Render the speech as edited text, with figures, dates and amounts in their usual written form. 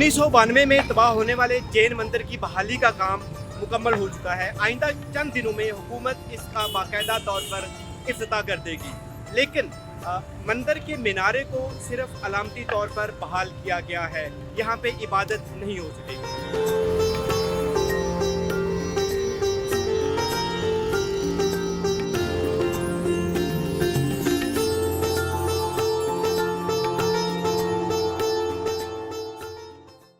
1992 में तबाह होने वाले जैन मंदिर की बहाली का काम मुकम्मल हो चुका है। आइंदा चंद दिनों में हुकूमत इसका बाकायदा तौर पर इफ्तिताह कर देगी, लेकिन मंदिर के मीनारे को सिर्फ अलामती तौर पर बहाल किया गया है। यहाँ पे इबादत नहीं हो सकेगी।